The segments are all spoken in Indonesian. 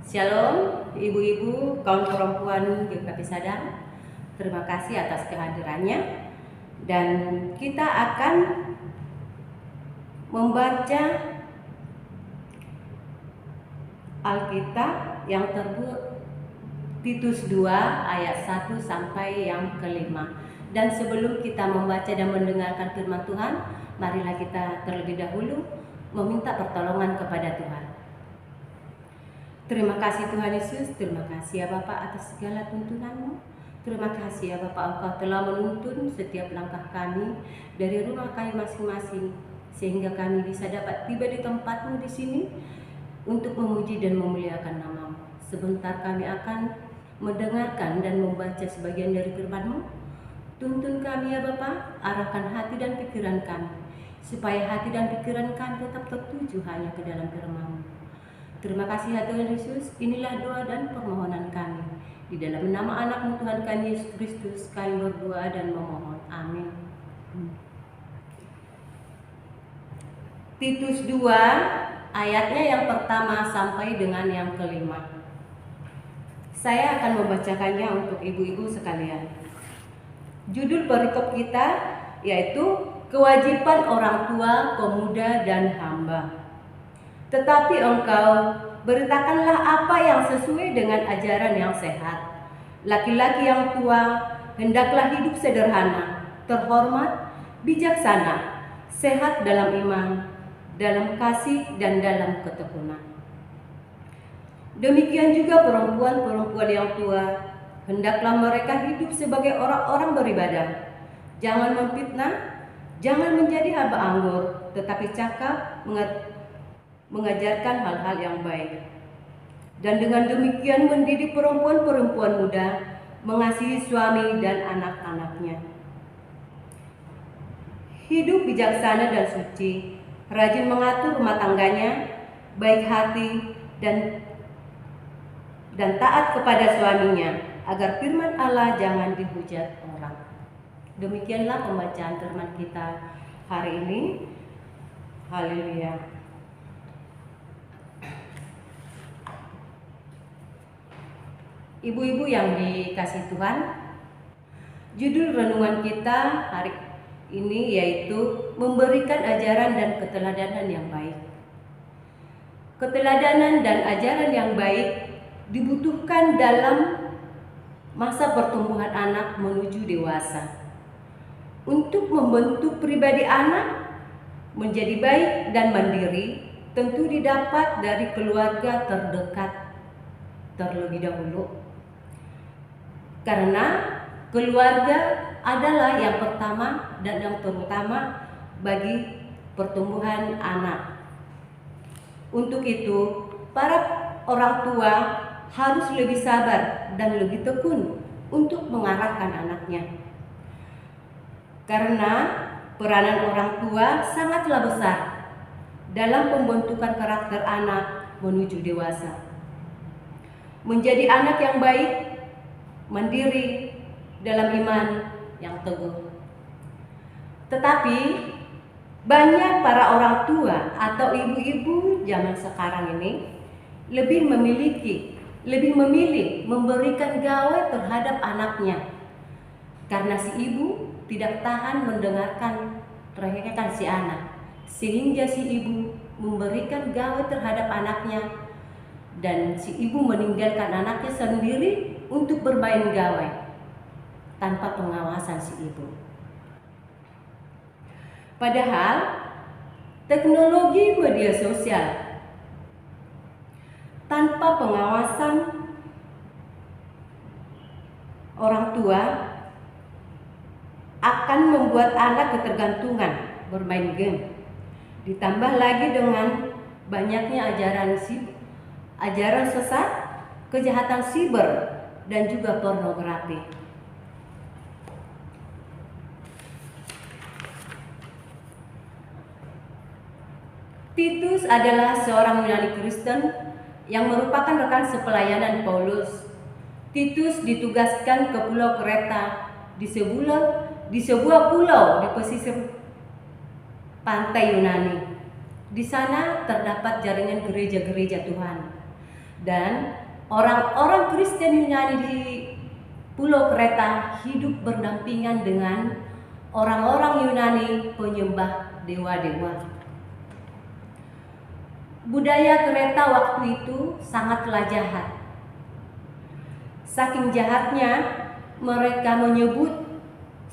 Shalom, ibu-ibu, kaum perempuan GKP Sadang. Terima kasih atas kehadirannya. Dan kita akan membaca Alkitab yang Titus 2 ayat 1 sampai yang kelima. Dan sebelum kita membaca dan mendengarkan firman Tuhan, marilah kita terlebih dahulu meminta pertolongan kepada Tuhan. Terima kasih Tuhan Yesus, terima kasih ya Bapak atas segala tuntunan-Mu. Terima kasih ya Bapak, Engkau telah menuntun setiap langkah kami dari rumah kami masing-masing, sehingga kami bisa dapat tiba di tempat-Mu di sini untuk memuji dan memuliakan nama-Mu. Sebentar kami akan mendengarkan dan membaca sebagian dari firman-Mu. Tuntun kami ya Bapak, arahkan hati dan pikiran kami, supaya hati dan pikiran kami tetap tertuju hanya ke dalam firman-Mu. Terima kasih ya Tuhan Yesus, inilah doa dan permohonan kami. Di dalam nama anak-Mu Tuhan kami Yesus Kristus, kami berdoa dan memohon. Amin. Titus 2 ayatnya yang pertama sampai dengan yang kelima. Saya akan membacakannya untuk ibu-ibu sekalian. Judul perikop kita yaitu kewajiban orang tua, pemuda, dan hamba. Tetapi engkau beritakanlah apa yang sesuai dengan ajaran yang sehat. Laki-laki yang tua hendaklah hidup sederhana, terhormat, bijaksana, sehat dalam iman, dalam kasih, dan dalam ketekunan. Demikian juga perempuan-perempuan yang tua, hendaklah mereka hidup sebagai orang-orang beribadah. Jangan memfitnah, jangan menjadi hamba anggur, tetapi cakap, mengajarkan hal-hal yang baik. Dan dengan demikian mendidik perempuan-perempuan muda mengasihi suami dan anak-anaknya. Hidup bijaksana dan suci, rajin mengatur rumah tangganya, baik hati dan taat kepada suaminya, agar firman Allah jangan dihujat orang. Demikianlah pembacaan firman kita hari ini. Haleluya. Ibu-ibu yang dikasih Tuhan, judul renungan kita hari ini yaitu memberikan ajaran dan keteladanan yang baik. Keteladanan dan ajaran yang baik dibutuhkan dalam masa pertumbuhan anak menuju dewasa. Untuk membentuk pribadi anak menjadi baik dan mandiri, tentu didapat dari keluarga terdekat terlebih dahulu. Karena keluarga adalah yang pertama dan yang terutama bagi pertumbuhan anak. Untuk itu, para orang tua harus lebih sabar dan lebih tekun untuk mengarahkan anaknya. Karena peranan orang tua sangatlah besar dalam pembentukan karakter anak menuju dewasa. Menjadi anak yang baik, mandiri, dalam iman yang teguh. Tetapi banyak para orang tua atau ibu-ibu zaman sekarang ini lebih memilih memberikan gawe terhadap anaknya, karena si ibu tidak tahan mendengarkan teriakan si anak, sehingga si ibu memberikan gawe terhadap anaknya, dan si ibu meninggalkan anaknya sendiri untuk bermain gawai tanpa pengawasan si ibu. Padahal teknologi media sosial tanpa pengawasan orang tua akan membuat anak ketergantungan bermain game. Ditambah lagi dengan banyaknya ajaran sesat, kejahatan siber, dan juga pornografi. Titus adalah seorang Yunani Kristen yang merupakan rekan sepelayanan Paulus. Titus ditugaskan ke Pulau Kreta di sebuah pulau di pesisir pantai Yunani. Di sana terdapat jaringan gereja-gereja Tuhan. Dan orang-orang Kristen Yunani di Pulau Kreta hidup berdampingan dengan orang-orang Yunani penyembah dewa-dewa. Budaya Kreta waktu itu sangatlah jahat. Saking jahatnya, mereka menyebut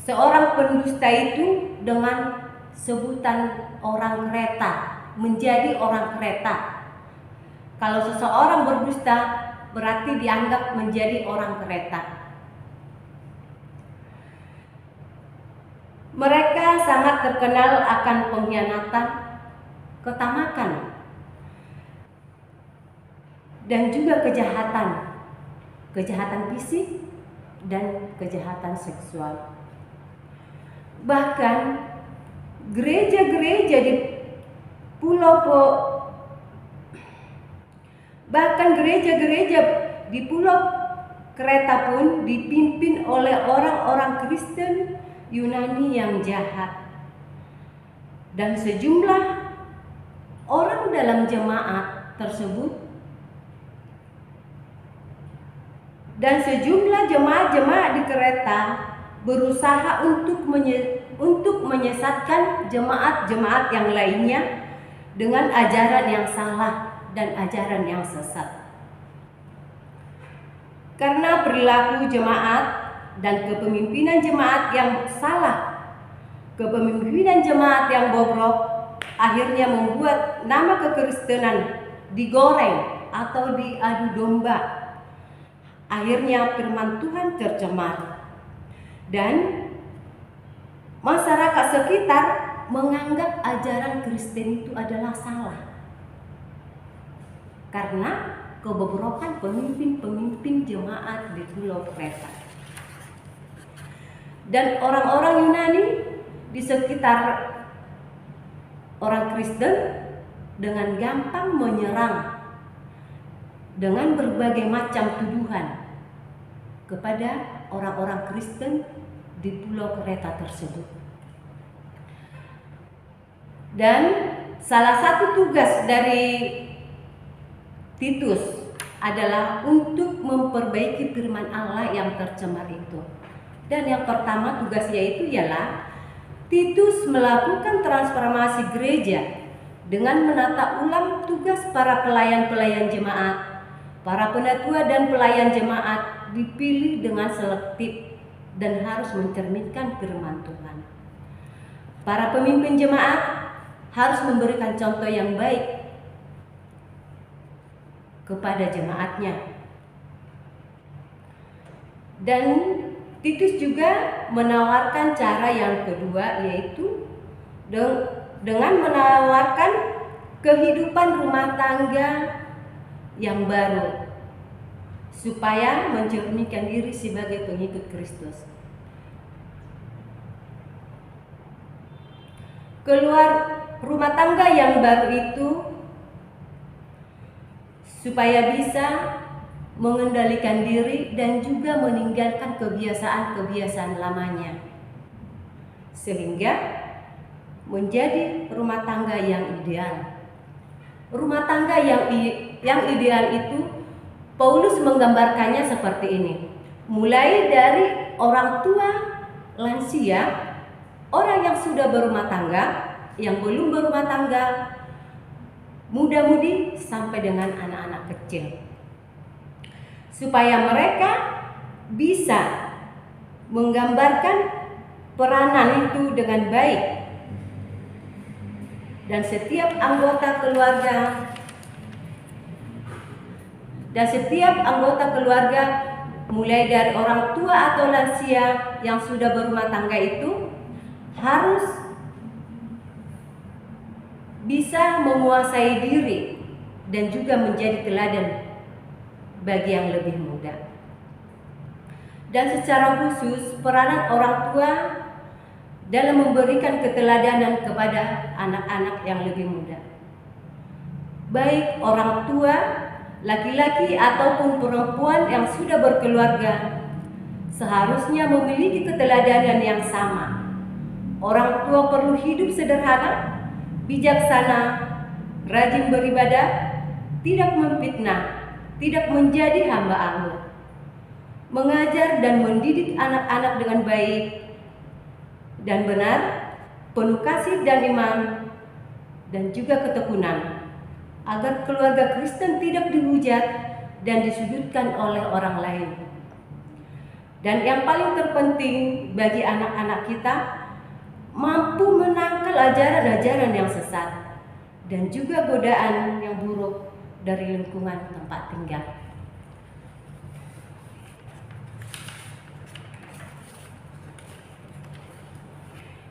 seorang pendusta itu dengan sebutan orang Kreta, menjadi orang Kreta. Kalau seseorang berdusta, berarti dianggap menjadi orang Kreta. Mereka sangat terkenal akan pengkhianatan, ketamakan, dan juga kejahatan fisik dan kejahatan seksual. Bahkan gereja-gereja di Pulau Kreta pun dipimpin oleh orang-orang Kristen Yunani yang jahat. Dan sejumlah orang dalam jemaat tersebut dan sejumlah jemaat-jemaat di Kreta berusaha untuk menyesatkan jemaat-jemaat yang lainnya dengan ajaran yang salah dan ajaran yang sesat. Karena perilaku jemaat dan kepemimpinan jemaat yang salah, kepemimpinan jemaat yang bobrok, akhirnya membuat nama kekristenan digoreng atau diadu domba. Akhirnya firman Tuhan tercemar dan masyarakat sekitar menganggap ajaran Kristen itu adalah salah karena kebobrokan pemimpin jemaat di Pulau Kreta. Dan orang-orang Yunani di sekitar orang Kristen dengan gampang menyerang dengan berbagai macam tuduhan kepada orang-orang Kristen di Pulau Kreta tersebut. Dan salah satu tugas dari Titus adalah untuk memperbaiki firman Allah yang tercemar itu. Dan yang pertama tugasnya itu ialah Titus melakukan transformasi gereja dengan menata ulang tugas para pelayan-pelayan jemaat. Para penatua dan pelayan jemaat dipilih dengan selektif dan harus mencerminkan firman Tuhan. Para pemimpin jemaat harus memberikan contoh yang baik kepada jemaatnya. Dan Titus juga menawarkan cara yang kedua, yaitu dengan menawarkan kehidupan rumah tangga yang baru supaya mencerminkan diri sebagai pengikut Kristus. Keluar rumah tangga yang baru itu supaya bisa mengendalikan diri dan juga meninggalkan kebiasaan-kebiasaan lamanya, sehingga menjadi rumah tangga yang ideal. Rumah tangga yang ideal itu Paulus menggambarkannya seperti ini. Mulai dari orang tua lansia, orang yang sudah berumah tangga, yang belum berumah tangga, muda-mudi sampai dengan anak-anak kecil. Supaya mereka bisa menggambarkan peranan itu dengan baik. Dan setiap anggota keluarga mulai dari orang tua atau lansia yang sudah berumah tangga itu harus bisa menguasai diri dan juga menjadi teladan bagi yang lebih muda. Dan secara khusus peranan orang tua dalam memberikan keteladanan kepada anak-anak yang lebih muda. Baik orang tua, laki-laki ataupun perempuan yang sudah berkeluarga seharusnya memiliki keteladanan yang sama. Orang tua perlu hidup sederhana, bijaksana, rajin beribadah, tidak memfitnah, tidak menjadi hamba Allah, mengajar dan mendidik anak-anak dengan baik dan benar, penuh kasih dan iman, dan juga ketekunan, agar keluarga Kristen tidak dihujat dan disudutkan oleh orang lain. Dan yang paling terpenting bagi anak-anak kita, mampu menangkal ajaran-ajaran yang sesat dan juga godaan yang buruk dari lingkungan tempat tinggal.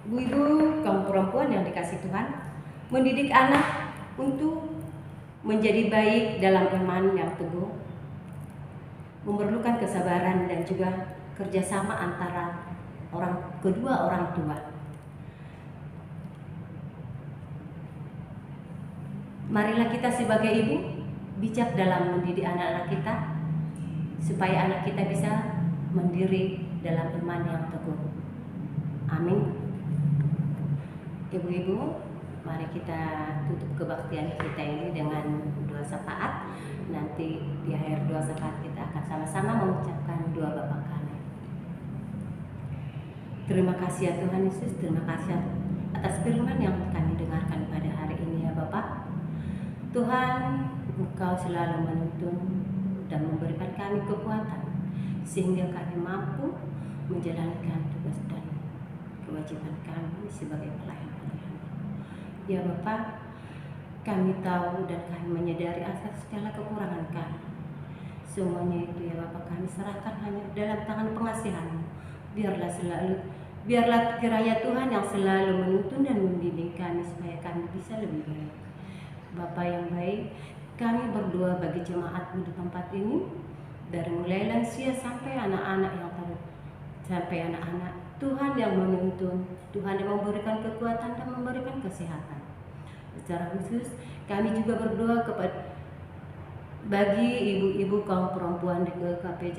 Ibu-ibu, kaum perempuan yang dikasihi Tuhan, mendidik anak untuk menjadi baik dalam iman yang teguh memerlukan kesabaran dan juga kerjasama antara kedua orang tua. Marilah kita sebagai ibu bijak dalam mendidik anak-anak kita, supaya anak kita bisa mandiri dalam iman yang teguh. Amin. Ibu-ibu, mari kita tutup kebaktian kita ini dengan doa syafaat. Nanti di akhir doa syafaat kita akan sama-sama mengucapkan doa Bapa Kami. Terima kasih ya Tuhan Yesus, terima kasih atas firman yang kami dengarkan pada hari ini ya Bapak. Tuhan, Engkau selalu menuntun dan memberikan kami kekuatan sehingga kami mampu menjalankan tugas dan kewajiban kami sebagai pelayan. Ya Bapak, kami tahu dan kami menyadari atas segala kekurangan kami. Semuanya itu ya Bapak, kami serahkan hanya dalam tangan pengasihan-Mu. Biarlah kiranya Tuhan yang selalu menuntun dan membimbing kami supaya kami bisa lebih baik. Bapa yang baik, kami berdoa bagi jemaat-Mu di tempat ini, dari mulai lansia sampai anak-anak sampai anak-anak. Tuhan yang menuntun, Tuhan yang memberikan kekuatan dan memberikan kesehatan. Secara khusus, kami juga berdoa bagi ibu-ibu kaum perempuan di GKP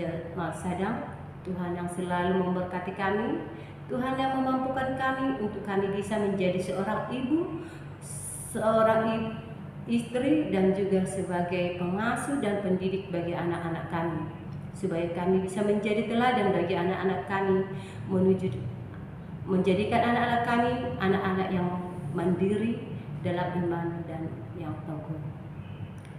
Sadang. Tuhan yang selalu memberkati kami, Tuhan yang memampukan kami untuk kami bisa menjadi seorang ibu, seorang istri, dan juga sebagai pengasuh dan pendidik bagi anak-anak kami, supaya kami bisa menjadi teladan bagi anak-anak kami, menjadikan anak-anak kami anak-anak yang mandiri dalam iman dan yang teguh.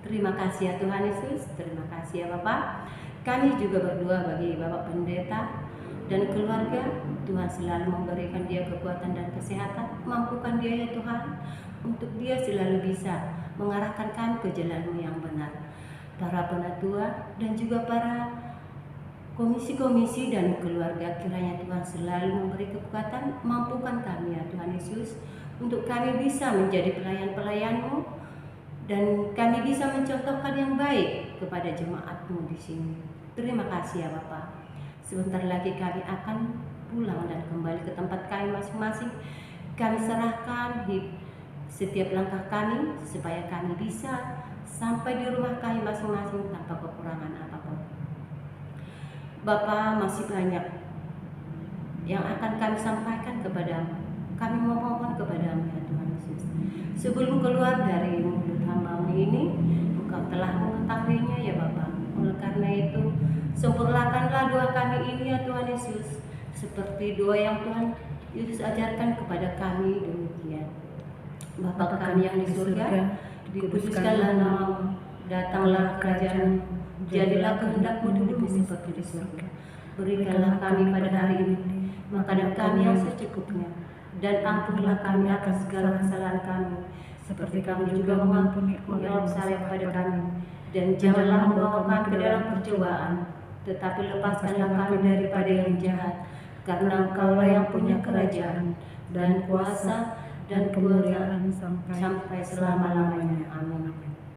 Terima kasih ya Tuhan Yesus, terima kasih ya Bapak. Kami juga berdoa bagi Bapak Pendeta dan keluarga. Tuhan selalu memberikan dia kekuatan dan kesehatan, mampukan dia ya Tuhan, untuk dia selalu bisa mengarahkan kami ke jalan-Mu yang benar. Para penatua dan juga para komisi-komisi dan keluarga, kiranya Tuhan selalu memberi kekuatan, mampukan kami ya Tuhan Yesus, untuk kami bisa menjadi pelayan-pelayan-Mu, dan kami bisa mencontohkan yang baik kepada jemaat-Mu di sini. Terima kasih ya Bapak. Sebentar lagi kami akan pulang dan kembali ke tempat kami masing-masing. Kami serahkan setiap langkah kami supaya kami bisa sampai di rumah kami masing-masing tanpa kekurangan apapun. Bapa, masih banyak yang akan kami sampaikan kepadamu. Kami memohon kepadamu ya Tuhan Yesus. Sebelum keluar dari mulut hamba-Mu ini, Engkau telah mengetahuinya ya Bapa. Oleh karena itu, sempurnakanlah doa kami ini ya Tuhan Yesus, seperti doa yang Tuhan Yesus ajarkan kepada kami demikian. Bapa kami yang di surga, dikuduskanlah nama-Mu, datanglah kerajaan-Mu, jadilah kehendak-Mu di bumi seperti di surga. Berikanlah kami pada hari ini makanan kami yang secukupnya, dan ampunilah kami akan segala kesalahan kami, seperti kami juga mengampuni orang salah kepada kami. Dan janganlah membawa kami ke dalam percobaan, tetapi lepaskanlah kami daripada yang jahat, karena Engkau-lah yang punya kerajaan dan kuasa dan kemuliaan sampai selama-lamanya. Amin.